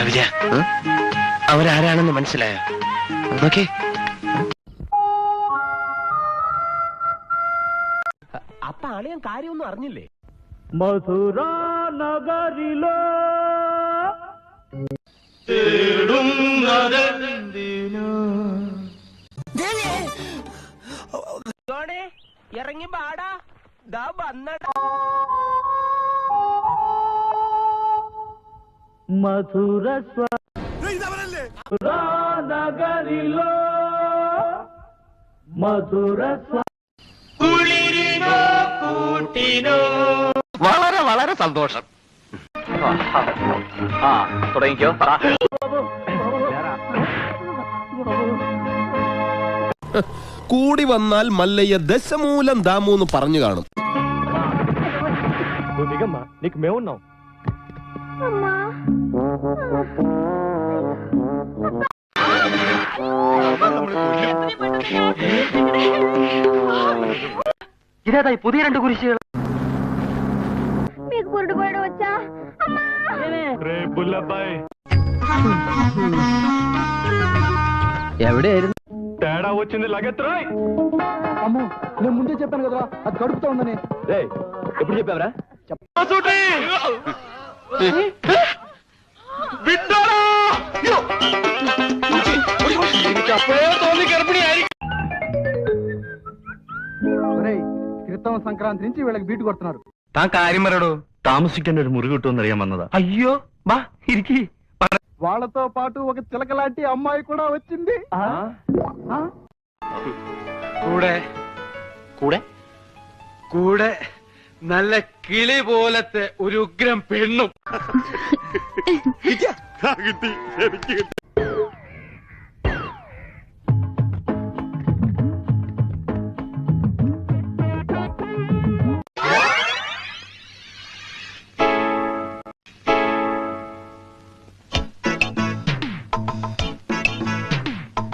വിജയ, അവരാരാണെന്ന് മനസ്സിലായോ? നോക്കേ, അപ്പൊ ആളിയാൻ കാര്യമൊന്നും അറിഞ്ഞില്ലേ? മധുര നഗരിലോ ഇറങ്ങി പാടാ, ദാ വന്നടാ. മധുര നഗരിലോ മധുര വളരെ വളരെ സന്തോഷം. തുടങ്ങിക്കോ. കൂടി വന്നാൽ മല്ലയ്യ ദശമൂലം ദാമൂന്ന് പറഞ്ഞു കാണും. నీకు మేమున్నాం. ഇതേതായി പുതിയ രണ്ട് കുരിശുകൾ? మీకు పురుడు వచ్చా రే బుల్లబ్బాయ్, എവിടെയായിരുന്നു? తేడా వచ్చింది లగెత్రాయ్. అమ్మో, నేను ముందే చెప్పాను కదరా అది కడుపుతా ఉందని. ఎప్పుడు చెప్పావరా? క్రితం సంక్రాంతి నుంచి వీళ్ళకి బీటు కొడుతున్నారు. താൻ കാര്യം പറയടോ. താമസിക്കേണ്ട ഒരു മുറി കിട്ടുമെന്ന് അറിയാൻ വന്നതാ. അയ്യോ, ബാ ഇരിക്കി. వాళ్ళతో పాటు ఒక చిలక లాంటి అమ్మాయి కూడా వచ్చింది. കൂടെ കൂടെ കൂടെ നല്ല കിളി പോലത്തെ ഒരു ഉഗ്രം പെണ്ണും.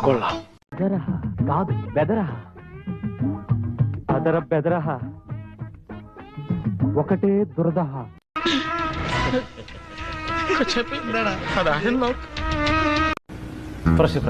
കൊള്ളാം. కాదు బెదరా, అదర బెదరహ, ఒకటే దురదహ. ഫ്രഷ്